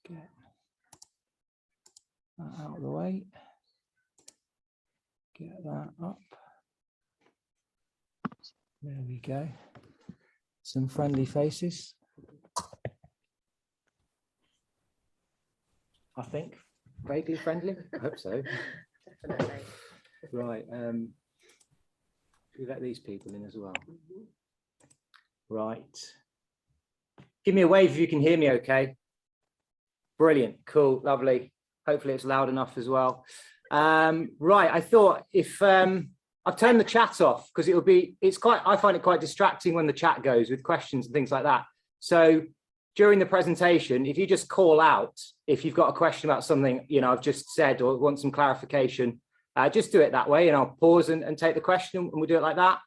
Get that out of the way. Get that up. There we go. Some friendly faces. I think vaguely friendly. I hope so. Definitely. Right. We let these people in as well. Right. Give me a wave if you can hear me okay. Brilliant. Cool. Lovely. Hopefully it's loud enough as well. Right. I thought if I've turned the chat off because I find it quite distracting when the chat goes with questions and things like that. So during the presentation, if you just call out, if you've got a question about something, I've just said or want some clarification, just do it that way and I'll pause and take the question and we'll do it like that.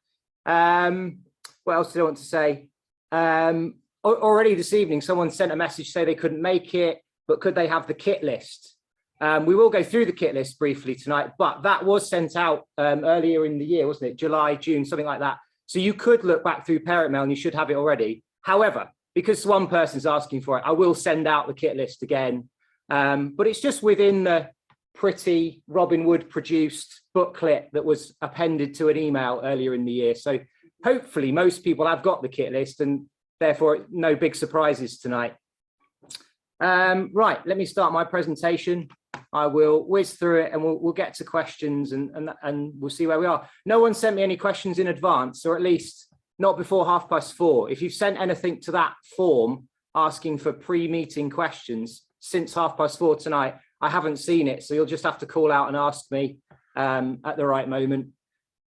What else did I want to say? Already this evening, someone sent a message say they couldn't make it, but could they have the kit list? We will go through the kit list briefly tonight, but that was sent out earlier in the year, wasn't it? July, June, something like that. So you could look back through parent mail and you should have it already. However, because one person's asking for it, I will send out the kit list again. But it's just within the pretty Robinwood produced booklet that was appended to an email earlier in the year. So hopefully most people have got the kit list and therefore no big surprises tonight. Right, let me start my presentation. I will whiz through it and we'll get to questions and we'll see where we are. No one sent me any questions in advance, or at least not before 4:30. If you've sent anything to that form asking for pre-meeting questions since 4:30 tonight, I haven't seen it. So you'll just have to call out and ask me at the right moment.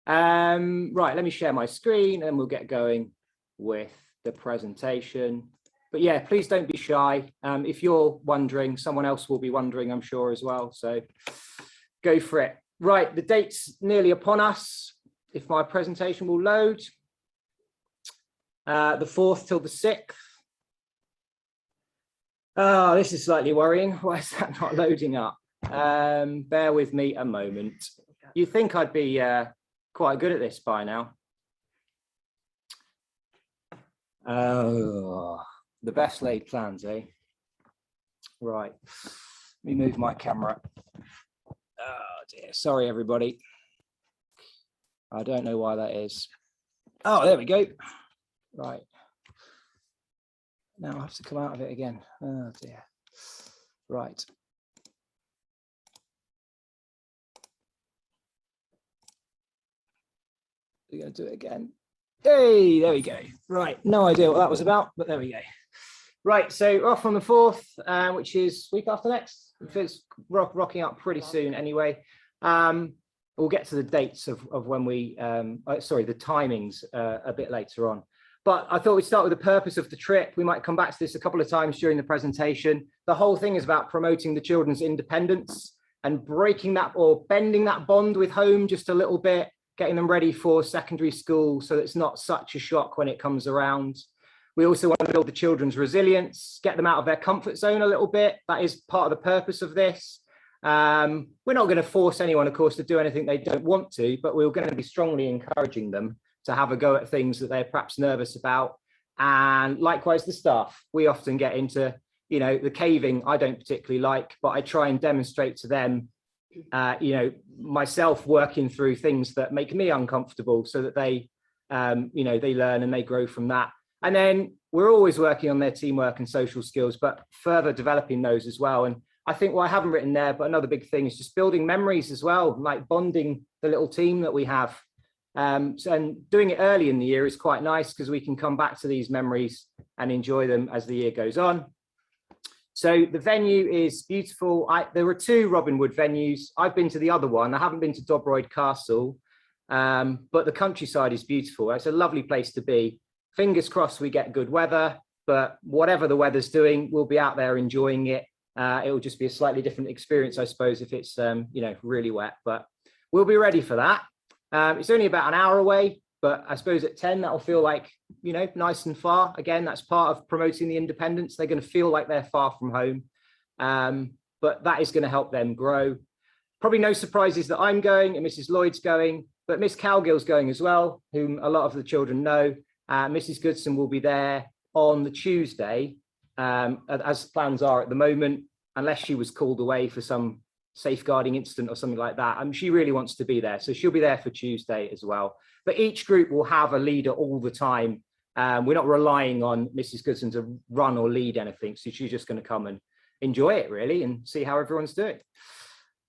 Right, let me share my screen and we'll get going with the presentation. But yeah, please don't be shy. If you're wondering, someone else will be wondering, I'm sure as well. So go for it. Right, the date's nearly upon us. If my presentation will load. The 4th till the 6th. Oh, this is slightly worrying. Why is that not loading up? Bear with me a moment. You'd think I'd be quite good at this by now. Oh, the best laid plans, eh? Right. Let me move my camera. Oh dear. Sorry, everybody. I don't know why that is. Oh, there we go. Right. Now I have to come out of it again. Oh dear. Right. We're going to do it again. Hey, there we go. Right. No idea what that was about, but there we go. Right. So off on the 4th, which is week after next. It's rocking up pretty soon anyway. We'll get to the dates of when we, the timings a bit later on. But I thought we'd start with the purpose of the trip. We might come back to this a couple of times during the presentation. The whole thing is about promoting the children's independence and breaking that or bending that bond with home just a little bit, getting them ready for secondary school so that it's not such a shock when it comes around. We also want to build the children's resilience, get them out of their comfort zone a little bit. That is part of the purpose of this. We're not going to force anyone, of course, to do anything they don't want to, but we're going to be strongly encouraging them to have a go at things that they're perhaps nervous about. And likewise, the staff. We often get into, the caving I don't particularly like, but I try and demonstrate to them, myself working through things that make me uncomfortable so that they, they learn and they grow from that. And then we're always working on their teamwork and social skills, but further developing those as well. And I think what I haven't written there, but another big thing is just building memories as well, like bonding the little team that we have. And doing it early in the year is quite nice because we can come back to these memories and enjoy them as the year goes on. So the venue is beautiful. There were 2 Robinwood venues. I've been to the other one. I haven't been to Dobroyd Castle, but the countryside is beautiful. It's a lovely place to be. Fingers crossed we get good weather, but whatever the weather's doing, we'll be out there enjoying it. It will just be a slightly different experience, I suppose, if it's, really wet, but we'll be ready for that. It's only about an hour away, but I suppose at 10, that'll feel like, nice and far. Again, that's part of promoting the independence. They're going to feel like they're far from home, but that is going to help them grow. Probably no surprises that I'm going and Mrs. Lloyd's going, but Miss Cowgill's going as well, whom a lot of the children know. Mrs. Goodson will be there on the Tuesday. as plans are at the moment, unless she was called away for some safeguarding incident or something like that. She really wants to be there. So she'll be there for Tuesday as well. But each group will have a leader all the time. We're not relying on Mrs. Goodson to run or lead anything. So she's just going to come and enjoy it really and see how everyone's doing.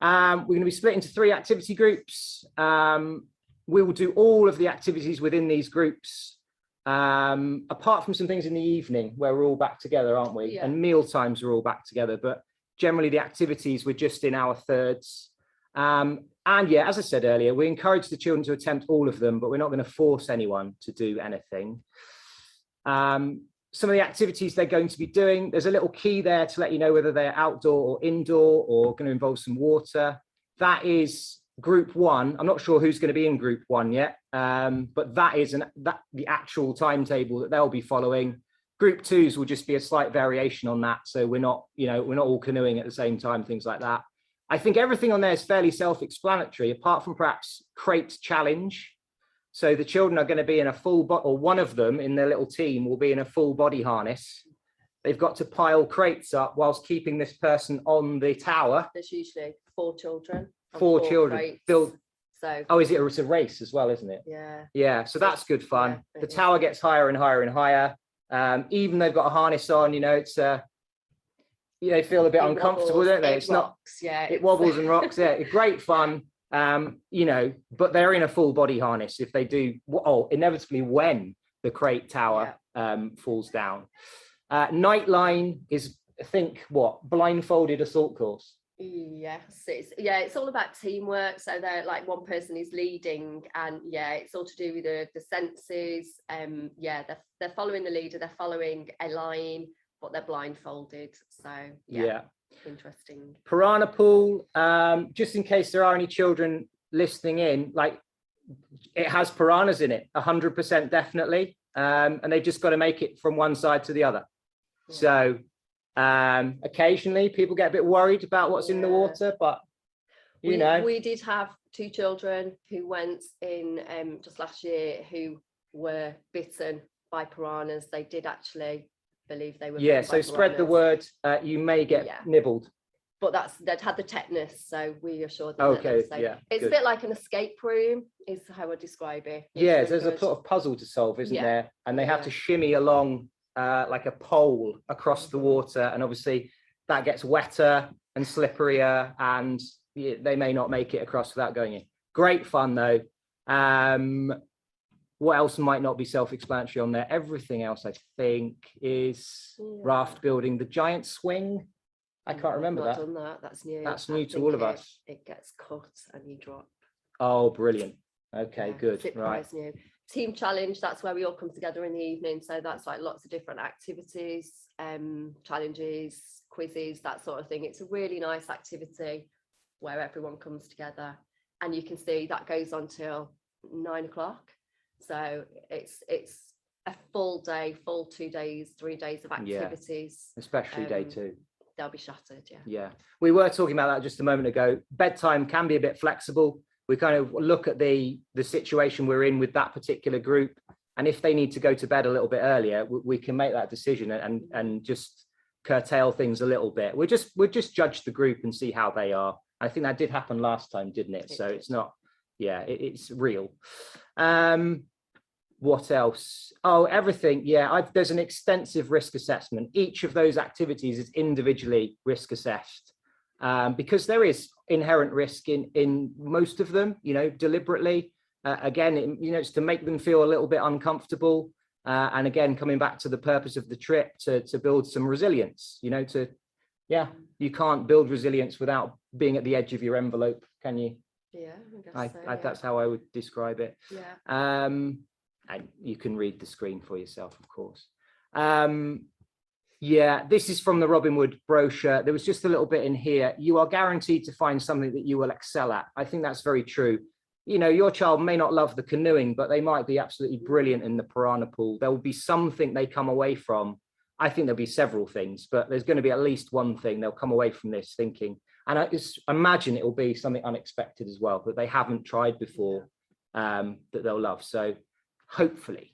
We're going to be split into 3 activity groups. We will do all of the activities within these groups, apart from some things in the evening where we're all back together, aren't we? Yeah. And meal times are all back together, but generally the activities we're just in our thirds. And yeah, as I said earlier, we encourage the children to attempt all of them, but we're not going to force anyone to do anything. Some of the activities they're going to be doing, there's a little key there to let you know whether they're outdoor or indoor or going to involve some water. That is group 1. I'm not sure who's going to be in group 1 yet, but that is the actual timetable that they'll be following. Group 2s will just be a slight variation on that. So we're not all canoeing at the same time, things like that. I think everything on there is fairly self-explanatory, apart from perhaps crate challenge. So the children are going to be in a full body, or one of them in their little team will be in a full body harness. They've got to pile crates up whilst keeping this person on the tower. There's usually 4 children. 4 children. It's a race as well, isn't it? Yeah. Yeah, so that's good fun. Yeah, the tower gets higher and higher and higher. Even though they've got a harness on, it's they feel a bit uncomfortable, don't they? It's rocks, not. Yeah. It wobbles and rocks. Yeah, great fun. But they're in a full body harness if they do. Inevitably when the crate tower falls down. Nightline is, I think, blindfolded assault course. Yes, it's all about teamwork. So they're like one person is leading, and it's all to do with the senses. They're following the leader, they're following a line, but they're blindfolded. So interesting. Piranha pool, just in case there are any children listening in, like it has piranhas in it, 100% definitely, and they've just got to make it from one side to the other. So occasionally people get a bit worried about what's in the water, but we did have 2 children who went in just last year who were bitten by piranhas. They did actually believe they were so spread the word. You may get nibbled, but they'd had the tetanus, so we assured them it's a bit like an escape room is how I describe it. There's a sort of puzzle to solve, isn't there? And they have to shimmy along like a pole across the water, and obviously that gets wetter and slipperier, and they may not make it across without going in. Great fun though. What else might not be self-explanatory on there? Everything else I think is raft building. The giant swing, I can't remember that. Done that. That's new. That's new to all of us. It gets cut and you drop. Oh, brilliant. Okay, good. Right. New. Team challenge, that's where we all come together in the evening. So that's like lots of different activities, challenges, quizzes, that sort of thing. It's a really nice activity where everyone comes together, and you can see that goes on till 9 o'clock. So it's a full day, full 2 days, 3 days of activities. Especially day 2. They'll be shattered, Yeah, we were talking about that just a moment ago. Bedtime can be a bit flexible. We kind of look at the situation we're in with that particular group, and if they need to go to bed a little bit earlier, we can make that decision and just curtail things a little bit. We'll just judge the group and see how they are. I think that did happen last time, didn't it? So it's not, it's real. What else? Oh, everything. There's an extensive risk assessment. Each of those activities is individually risk assessed, because there is inherent risk in most of them, deliberately. Again, it's to make them feel a little bit uncomfortable. And again, coming back to the purpose of the trip, to build some resilience, you can't build resilience without being at the edge of your envelope, can you? I guess that's how I would describe it. And you can read the screen for yourself, of course. This is from the Robinwood brochure. There was just a little bit in here. You are guaranteed to find something that you will excel at. I think that's very true. Your child may not love the canoeing, but they might be absolutely brilliant in the piranha pool. There will be something they come away from. I think there'll be several things, but there's going to be at least one thing they'll come away from this thinking. And I just imagine it will be something unexpected as well, that they haven't tried before, that they'll love. So hopefully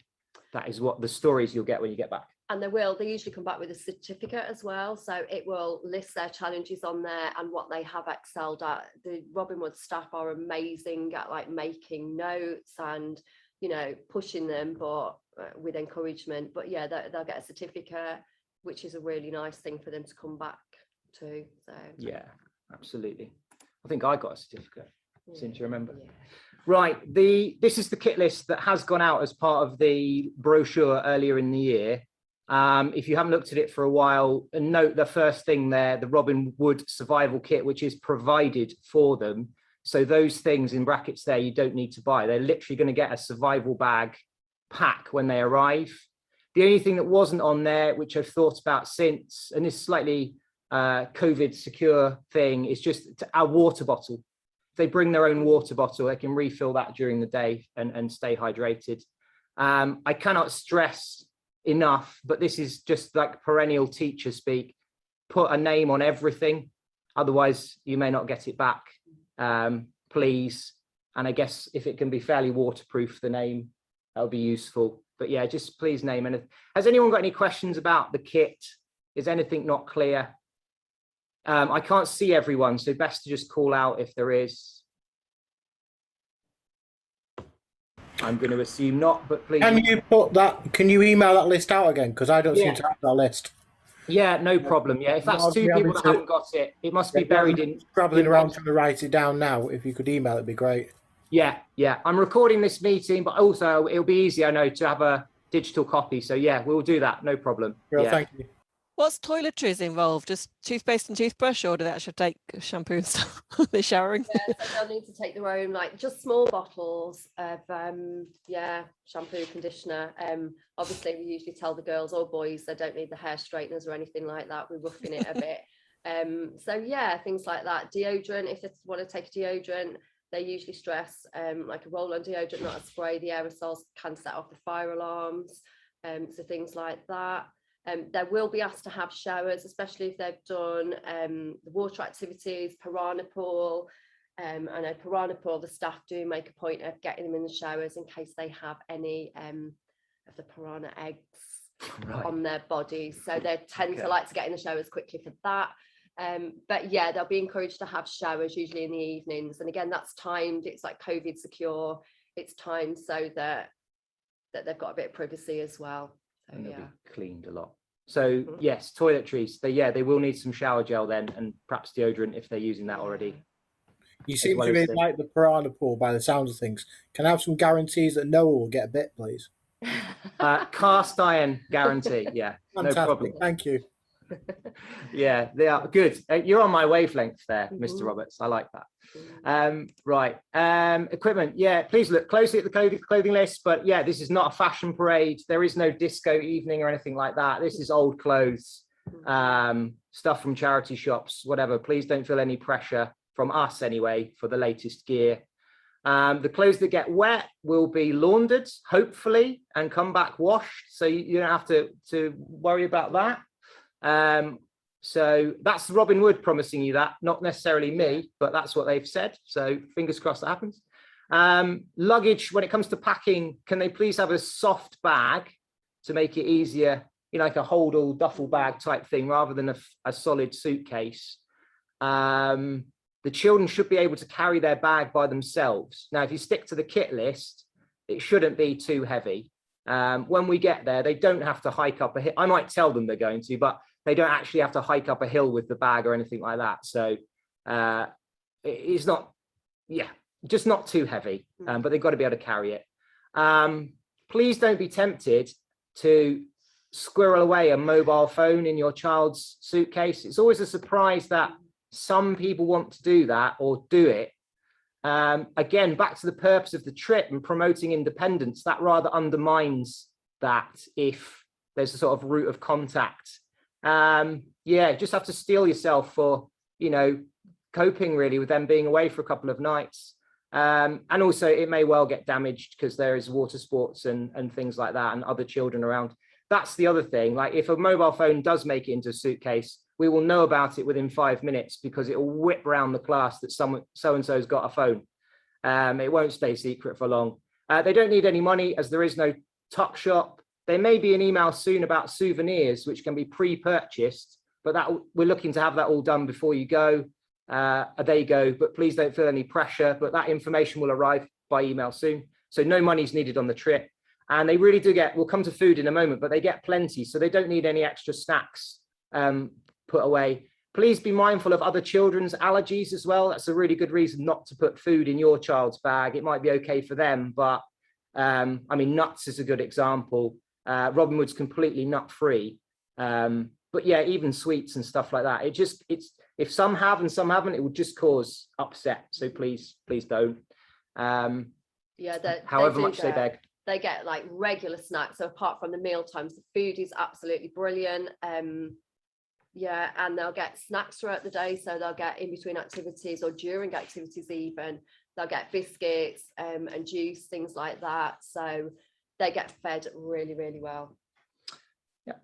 that is what the stories you'll get when you get back. And they usually come back with a certificate as well. So it will list their challenges on there and what they have excelled at. The Robinwood staff are amazing at like making notes and, you know, pushing them, but with encouragement. But yeah, they'll get a certificate, which is a really nice thing for them to come back to. So yeah, absolutely. I think I got a certificate, seem to remember. Yeah. Right, this is the kit list that has gone out as part of the brochure earlier in the year. If you haven't looked at it for a while, and note the first thing there, the Robinwood survival kit, which is provided for them. So those things in brackets there, you don't need to buy. They're literally going to get a survival bag pack when they arrive. The only thing that wasn't on there, which I've thought about since, and this slightly COVID secure thing, is just a water bottle. If they bring their own water bottle, they can refill that during the day and stay hydrated. I cannot stress enough, but this is just like perennial teacher speak, put a name on everything, otherwise you may not get it back, please. And I guess if it can be fairly waterproof, the name, that'll be useful. But yeah, just please name it. Has anyone got any questions about the kit? Is anything not clear? I can't see everyone, so best to just call out if there is. I'm going to assume not, but please. Can you email that list out again? Because I don't seem to have that list. Yeah, no problem. Yeah, if that's two people that haven't got it, it must be buried in. Scrabbling around trying to write it down now. If you could email, it'd be great. Yeah. I'm recording this meeting, but also it'll be easy, I know, to have a digital copy. So yeah, we'll do that. No problem. Well, thank you. What's toiletries involved? Just toothpaste and toothbrush, or do they actually take shampoo and stuff? They're showering. Yeah, so they'll need to take their own, like just small bottles of shampoo, conditioner. Obviously we usually tell the girls or boys they don't need the hair straighteners or anything like that. We're roughing it a bit. So yeah, things like that. Deodorant, if they want to take a deodorant, they usually stress like a roll-on deodorant, not a spray. The aerosols can set off the fire alarms. So things like that. They will be asked to have showers, especially if they've done the water activities, piranha pool. I know piranha pool, the staff do make a point of getting them in the showers in case they have any of the piranha eggs on their bodies. So they tend to like to get in the showers quickly for that. But yeah, they'll be encouraged to have showers usually in the evenings. And again, that's timed. It's like COVID secure. It's timed so that they've got a bit of privacy as well. So, and they'll be cleaned a lot. So yes, toiletries. They will need some shower gel then, and perhaps deodorant if they're using that already. You seem to really like the piranha pool by the sounds of things. Can I have some guarantees that Noah will get a bit, please? Cast iron guarantee. Yeah, fantastic. No problem. Thank you. Yeah, they are good. You're on my wavelength there, Mr. Roberts. I like that. Right. Equipment. Yeah, please look closely at the clothing list. But yeah, this is not a fashion parade. There is no disco evening or anything like that. This is old clothes, stuff from charity shops, whatever. Please don't feel any pressure from us anyway for the latest gear. The clothes that get wet will be laundered, hopefully, and come back washed. So you don't have to worry about that. So that's Robinwood promising you that, not necessarily me, but that's what they've said. So fingers crossed that happens. Luggage, when it comes to packing, can they please have a soft bag to make it easier, like a hold all duffel bag type thing rather than a solid suitcase. The children should be able to carry their bag by themselves. Now, if you stick to the kit list, it shouldn't be too heavy. When we get there, they don't have to hike up a hill. I might tell them they're going to, but they don't actually have to hike up a hill with the bag or anything like that. So it's not, just not too heavy, but they've got to be able to carry it. Please don't be tempted to squirrel away a mobile phone in your child's suitcase. It's always a surprise that some people want to do that or do it. Again, back to the purpose of the trip and promoting independence, that rather undermines that if there's a sort of route of contact. Just have to steel yourself for, coping really with them being away for a couple of nights. And also it may well get damaged because there is water sports and things like that and other children around. That's the other thing. Like if a mobile phone does make it into a suitcase, we will know about it within 5 minutes because it will whip around the class that so-and-so's got a phone. It won't stay secret for long. They don't need any money as there is no tuck shop. there may be an email soon about souvenirs, which can be pre-purchased, but that we're looking to have that all done before you go. There you go, but please don't feel any pressure, but that information will arrive by email soon. So no money's needed on the trip. And they really do we'll come to food in a moment, but they get plenty. So they don't need any extra snacks put away. Please be mindful of other children's allergies as well. That's a really good reason not to put food in your child's bag. It might be okay for them, but I mean, nuts is a good example. Robinwood's completely nut free. But yeah, even sweets and stuff like that. It's if some have and some haven't, it would just cause upset. So please don't. However much they beg. They get like regular snacks. So apart from the meal times, the food is absolutely brilliant. Yeah, and they'll get snacks throughout the day. So they'll get in between activities or during activities even. They'll get biscuits and juice, things like that. So they get fed really, really well. Yeah,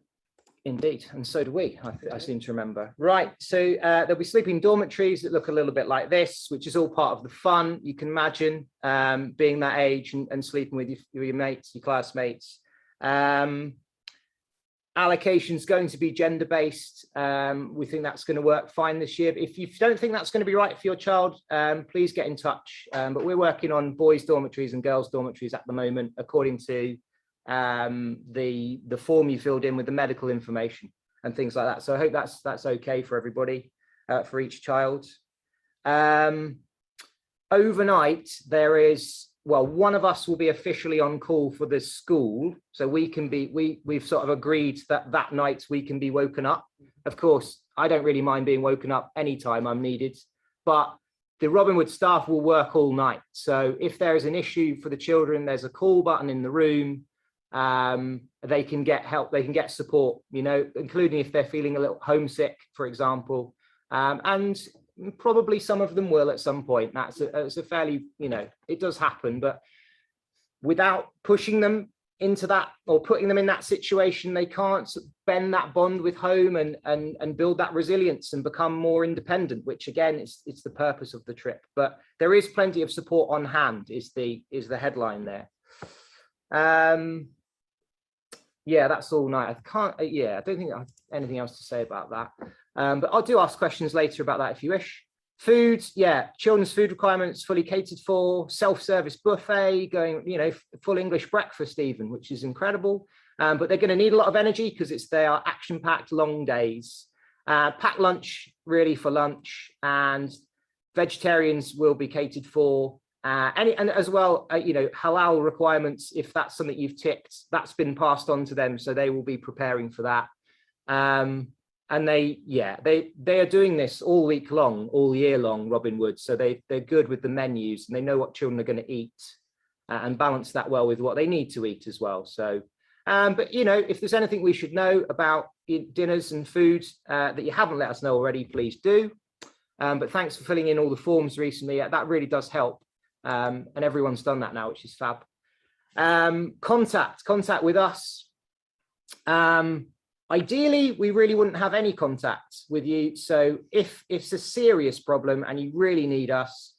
indeed. And so do we, I seem to remember. Right, so there'll be sleeping dormitories that look a little bit like this, which is all part of the fun. You can imagine being that age and sleeping with your mates, your classmates. Allocation's going to be gender-based. We think that's going to work fine this year. If you don't think that's going to be right for your child, please get in touch. But we're working on boys' dormitories and girls' dormitories at the moment, according to the form you filled in with the medical information and things like that. So I hope that's okay for everybody, for each child. Overnight, there is, well, one of us will be officially on call for this school. So we can be, we've sort of agreed that night we can be woken up. Of course, I don't really mind being woken up anytime I'm needed, but the Robinwood staff will work all night. So if there is an issue for the children, there's a call button in the room. They can get help, they can get support, you know, including if they're feeling a little homesick, for example. And probably some of them will at some point. That's a fairly, you know, it does happen, but without pushing them into that or putting them in that situation, they can't bend that bond with home and build that resilience and become more independent, which again it's the purpose of the trip. But there is plenty of support on hand is the headline there. Yeah, that's all night. I don't think I have anything else to say about that. But I'll do ask questions later about that if you wish. Food, yeah, children's food requirements fully catered for, self-service buffet, going, you know, full English breakfast even, which is incredible. But they're going to need a lot of energy because they are action-packed long days. Packed lunch really for lunch, and vegetarians will be catered for. And as well, you know, halal requirements, if that's something you've ticked, that's been passed on to them, so they will be preparing for that. And they are doing this all week long, all year long, Robinwood. So they're good with the menus and they know what children are going to eat and balance that well with what they need to eat as well. So, but you know, if there's anything we should know about dinners and food that you haven't let us know already, please do. But thanks for filling in all the forms recently. That really does help. And everyone's done that now, which is fab. Contact with us. Ideally, we really wouldn't have any contact with you. So if it's a serious problem and you really need us,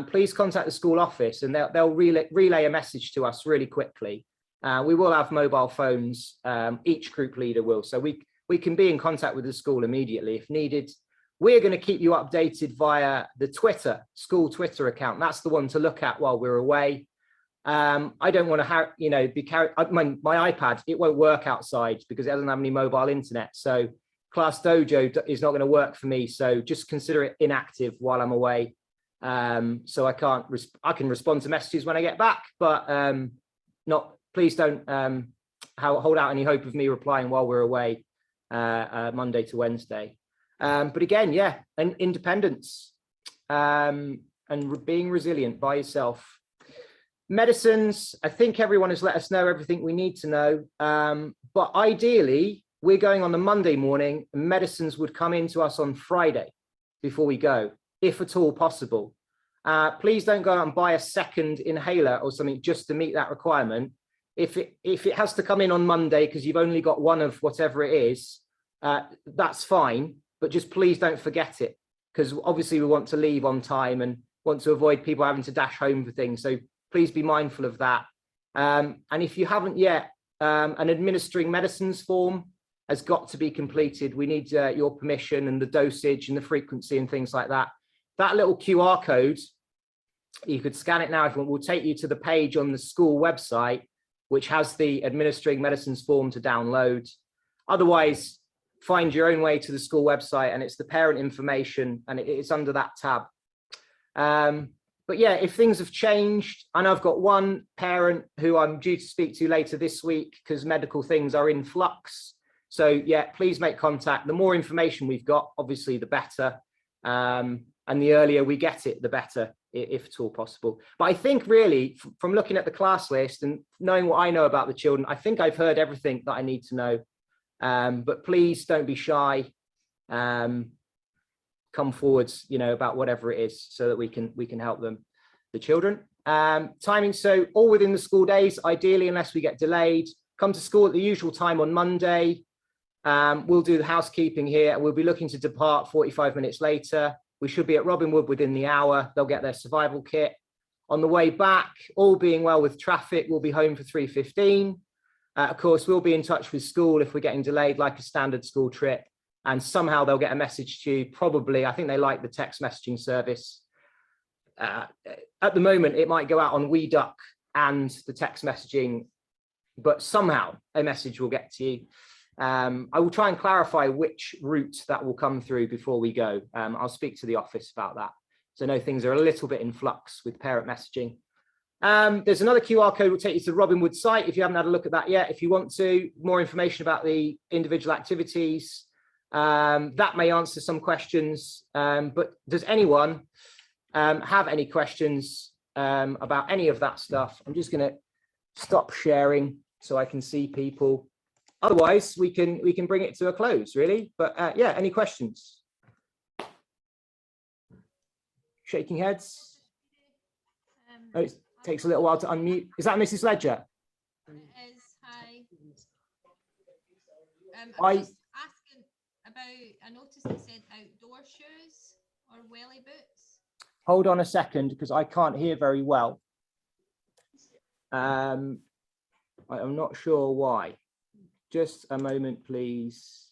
please contact the school office and they'll relay a message to us really quickly. We will have mobile phones, each group leader will. So we can be in contact with the school immediately if needed. We're going to keep you updated via the school Twitter account. That's the one to look at while we're away. I don't want to, you know, be carried. My iPad, it won't work outside because it doesn't have any mobile internet. So Class Dojo is not going to work for me. So just consider it inactive while I'm away. So I can respond to messages when I get back, but please don't hold out any hope of me replying while we're away Monday to Wednesday. But again, yeah, and independence and being resilient by yourself. Medicines, I think everyone has let us know everything we need to know. But ideally, we're going on the Monday morning, and medicines would come into us on Friday before we go, if at all possible. Please don't go out and buy a second inhaler or something just to meet that requirement. If it has to come in on Monday because you've only got one of whatever it is, that's fine. But just please don't forget it, because obviously we want to leave on time and want to avoid people having to dash home for things. So please be mindful of that. And if you haven't yet, an administering medicines form has got to be completed. We need your permission and the dosage and the frequency and things like that. That little QR code, you could scan it now if you want, will take you to the page on the school website, which has the administering medicines form to download. Otherwise, find your own way to the school website, and it's the parent information, and it's under that tab. But yeah, if things have changed, I know I've got one parent who I'm due to speak to later this week because medical things are in flux. So yeah, please make contact. The more information we've got, obviously, the better. And the earlier we get it, the better, if at all possible. But I think really, from looking at the class list and knowing what I know about the children, I think I've heard everything that I need to know. But please don't be shy. Come forwards, about whatever it is, so that we can help them, the children. Timing, so all within the school days, ideally, unless we get delayed. Come to school at the usual time on Monday. We'll do the housekeeping here, and we'll be looking to depart 45 minutes later. We should be at Robinwood within the hour. They'll get their survival kit. On the way back, all being well with traffic, we'll be home for 3:15. Of course, we'll be in touch with school if we're getting delayed, like a standard school trip. And somehow they'll get a message to you. Probably, I think they like the text messaging service. At the moment, it might go out on WeDuck and the text messaging, but somehow a message will get to you. I will try and clarify which route that will come through before we go. I'll speak to the office about that. So I know things are a little bit in flux with parent messaging. There's another QR code will take you to the Robinwood site if you haven't had a look at that yet. If you want to, more information about the individual activities, that may answer some questions. But does anyone have any questions about any of that stuff? I'm just going to stop sharing so I can see people. Otherwise, we can bring it to a close, really. But yeah, any questions? Shaking heads. Oh, it takes a little while to unmute. Is that Mrs. Ledger? It is. Hi. I was just asking about, I noticed it said outdoor shoes or welly boots. Hold on a second, because I can't hear very well. I'm not sure why. Just a moment, please.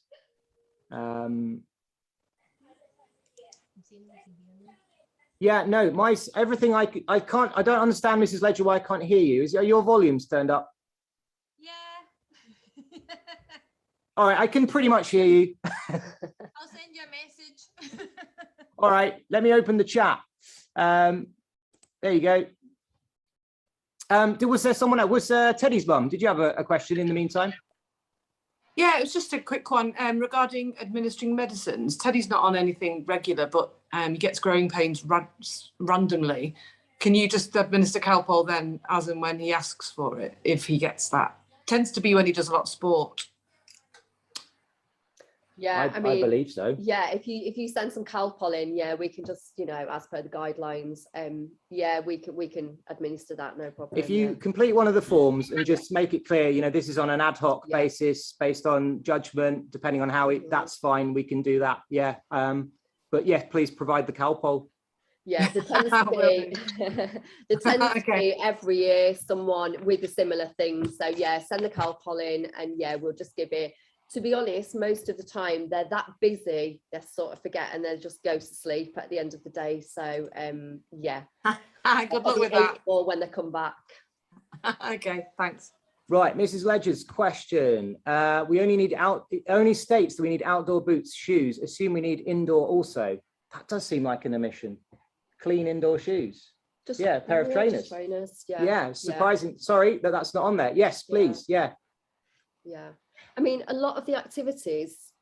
Yeah, no, everything I don't understand, Mrs. Ledger, why I can't hear you. Are your volumes turned up? Yeah. All right, I can pretty much hear you. I'll send you a message. All right, let me open the chat. There you go. Was there someone else? Was Teddy's mum? Did you have a question in the meantime? Yeah, it was just a quick one regarding administering medicines. Teddy's not on anything regular, but he gets growing pains randomly. Can you just administer Calpol then, as and when he asks for it, if he gets that? Tends to be when he does a lot of sport. Yeah, I believe so. Yeah, if you send some Calpol in, yeah, we can just, as per the guidelines, yeah, we can administer that, no problem. If you complete one of the forms and just make it clear, this is on an ad hoc basis based on judgment, depending on how that's fine, we can do that. Yeah. But yeah, please provide the Calpol. Yeah, there tends to be every year someone with a similar thing. So yeah, send the Calpol in, and yeah, we'll just give it. To be honest, most of the time they're that busy, they sort of forget and they just go to sleep at the end of the day. So yeah. Good luck with that. Or when they come back. Okay, thanks. Right, Mrs. Ledger's question. We only need it only states that we need outdoor boots, shoes. Assume we need indoor also. That does seem like an omission. Clean indoor shoes. Just a pair of trainers. Yeah, surprising. Yeah. Sorry that's not on there. Yes, please. Yeah. I mean, a lot of the activities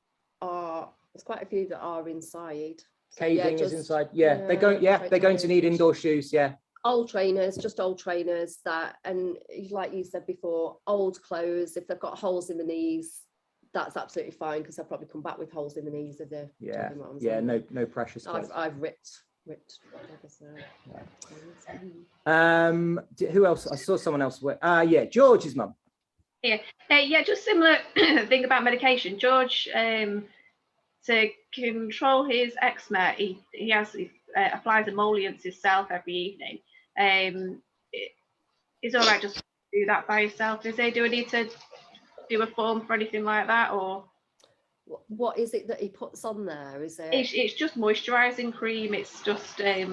there's quite a few that are inside. Caving is inside. Yeah, they're going to need indoor shoes. Yeah. Old trainers, just old trainers and like you said before, old clothes. If they've got holes in the knees, that's absolutely fine, because they'll probably come back with holes in the knees if they're. Yeah. No precious clothes. I've ripped. Who else? I saw someone else. Yeah, George's mum. Yeah, just similar thing about medication. George, to control his eczema, he applies emollients himself every evening. Is all right just do that by yourself? Do I need to do a form for anything like that, or? What is it that he puts on there? Is it? It's just moisturising cream. It's just I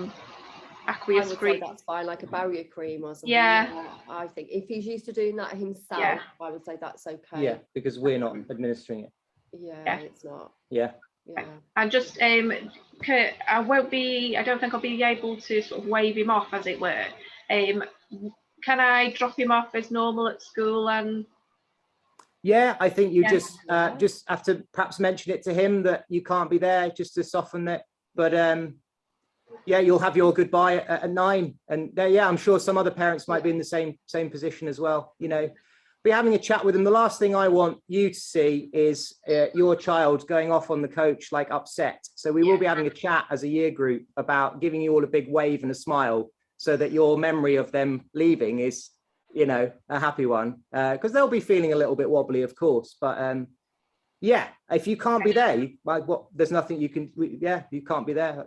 aqueous would say cream. that's fine, like a barrier cream or something. Yeah. I think if he's used to doing that himself, Yeah. I would say that's okay. Yeah, because we're not administering it. Yeah, it's not. Yeah. Yeah. And just I don't think I'll be able to sort of wave him off, as it were. Can I drop him off as normal at school? And Yeah, I think you Yeah. just have to perhaps mention it to him that you can't be there, just to soften it. But yeah, you'll have your goodbye at 9, and yeah, I'm sure some other parents might be in the same position as well. You know, be having a chat with them. The last thing I want you to see is your child going off on the coach like upset. So we will be having a chat as a year group about giving you all a big wave and a smile, so that your memory of them leaving is, you know, a happy one, because they'll be feeling a little bit wobbly, of course. But yeah, if you can't be there, there's nothing you can. You can't be there.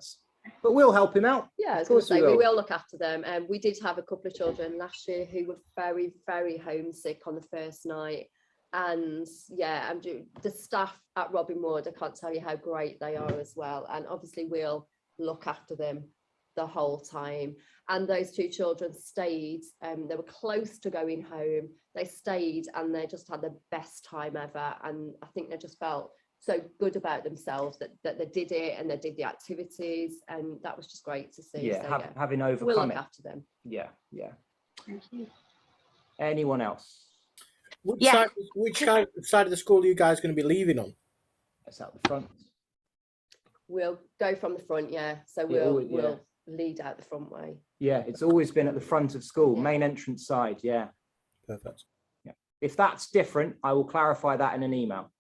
But we'll help him out. Yeah, I was going to say we will look after them. And we did have a couple of children last year who were very, very homesick on the first night. And yeah, the staff at Robinwood, I can't tell you how great they are as well. And obviously we'll look after them the whole time. And those 2 children stayed. They were close to going home. They stayed and they just had the best time ever. And I think they just felt so good about themselves that they did it, and they did the activities, and that was just great to see. Yeah, so, having overcome we'll look it. after them. Yeah. Thank you. Anyone else? Which side of the school are you guys going to be leaving on? That's out the front. We'll go from the front, yeah. So we'll lead out the front way. Yeah, it's always been at the front of school, main entrance side. Yeah. Perfect. Yeah. If that's different, I will clarify that in an email.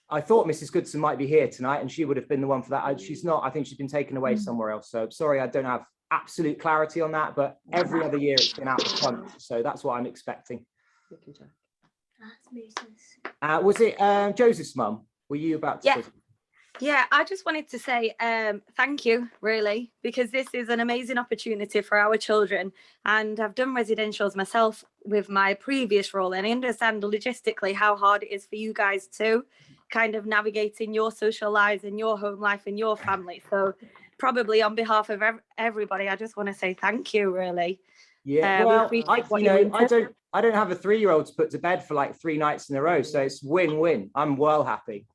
I thought Mrs. Goodson might be here tonight, and she would have been the one for that. She's not. I think she's been taken away somewhere else. So sorry, I don't have absolute clarity on that, but every other year it's been out the front. So that's what I'm expecting. Was it Joseph's mum? Were you about to? Yeah, I just wanted to say thank you, really, because this is an amazing opportunity for our children. And I've done residentials myself with my previous role, and I understand logistically how hard it is for you guys too, kind of navigating your social lives and your home life and your family. So probably on behalf of everybody, I just want to say thank you, really. Yeah, well, I don't have a 3-year-old to put to bed for like 3 nights in a row, so it's win-win. I'm well happy.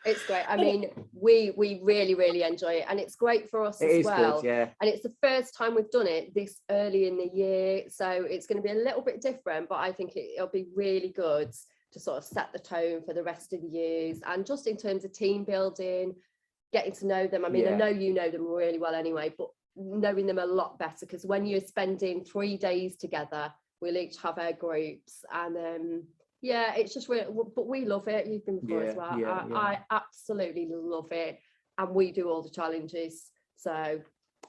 It's great. I mean, we really, really enjoy it, and it's great for us as well. Good, yeah. And it's the first time we've done it this early in the year, so it's going to be a little bit different, but I think it'll be really good to sort of set the tone for the rest of the years, and just in terms of team building, getting to know them. I mean, I know you know them really well anyway, but knowing them a lot better, because when you're spending 3 days together, we'll each have our groups, and yeah, it's just really, but we love it. You've been before as well. I absolutely love it, and we do all the challenges, so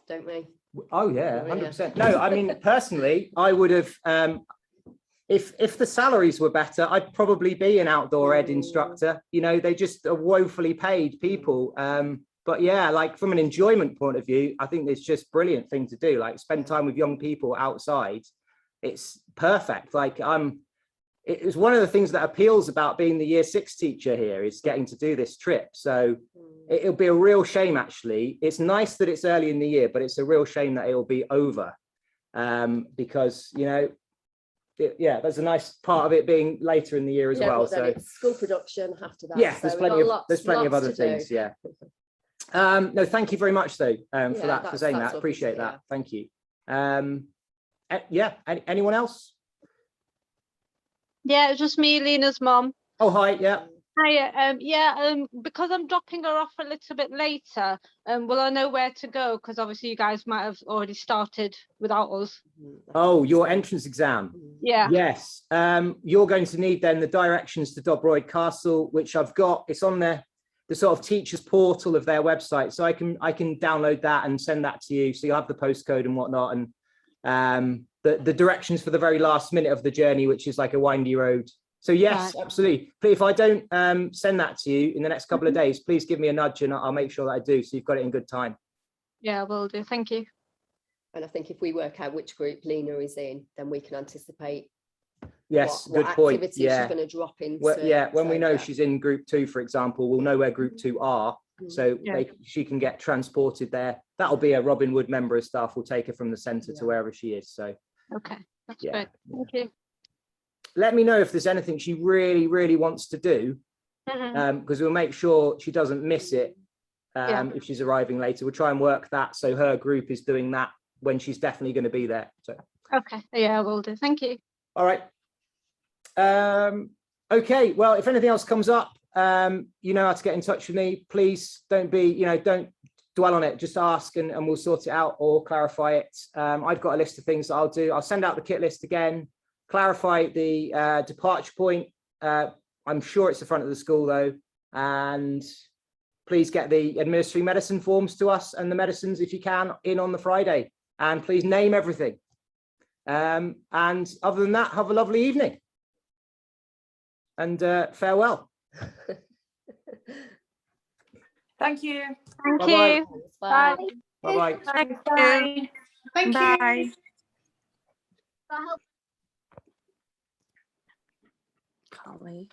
don't we? Oh yeah, 100%. No, I mean, personally, I would have, if the salaries were better, I'd probably be an outdoor ed instructor. You know, they just are woefully paid people. But yeah, like from an enjoyment point of view, I think it's just brilliant thing to do. Like spend time with young people outside. It's perfect. Like it's one of the things that appeals about being the year 6 teacher here is getting to do this trip. So it'll be a real shame, actually. It's nice that it's early in the year, but it's a real shame that it'll be over because, you know, there's a nice part of it being later in the year as well. So it's school production after that. Yeah, there's plenty of other things. Yeah. No, thank you very much though for saying that. Appreciate that. Thank you. Yeah. Anyone else? Yeah, it's just me, Lena's mum. Oh, hi. Yeah. Hiya. Because I'm dropping her off a little bit later, will I know where to go? Because obviously you guys might have already started without us. Oh, your entrance exam. Yeah. Yes. You're going to need then the directions to Dobroyd Castle, which I've got. It's on the sort of teachers portal of their website, so I can download that and send that to you, so you'll have the postcode and whatnot, and the directions for the very last minute of the journey, which is like a windy road. So yes, right. Absolutely. But if I don't send that to you in the next couple of days, please give me a nudge and I'll make sure that I do, so you've got it in good time. Yeah, will do. Thank you. And I think if we work out which group Lena is in, then we can anticipate Yes, what good point. activity Yeah. she's going to drop into. Well, yeah, when we So, know yeah. she's in group 2, for example, we'll know where group 2 are. So Yeah. she can get transported there. That'll be a Robinwood member of staff will take her from the centre to Yeah. wherever she is. So Okay, that's yeah. good. Thank you. Let me know if there's anything she really, really wants to do, Mhm. because we'll make sure she doesn't miss it Yeah. if she's arriving later. We'll try and work that so her group is doing that when she's definitely going to be there. So, Okay, yeah, I will do. Thank you. all right. Okay, well, if anything else comes up, you know how to get in touch with me. Please don't dwell on it. Just ask and we'll sort it out or clarify it. I've got a list of things that I'll do. I'll send out the kit list again, clarify the departure point. I'm sure it's the front of the school though. And please get the administering medicine forms to us and the medicines, if you can, in on the Friday. And please name everything. And other than that, have a lovely evening. And farewell. Thank you. Thank Bye-bye. you. Bye. Bye-bye. Thank you. Bye. Thank Bye. you. Can't wait.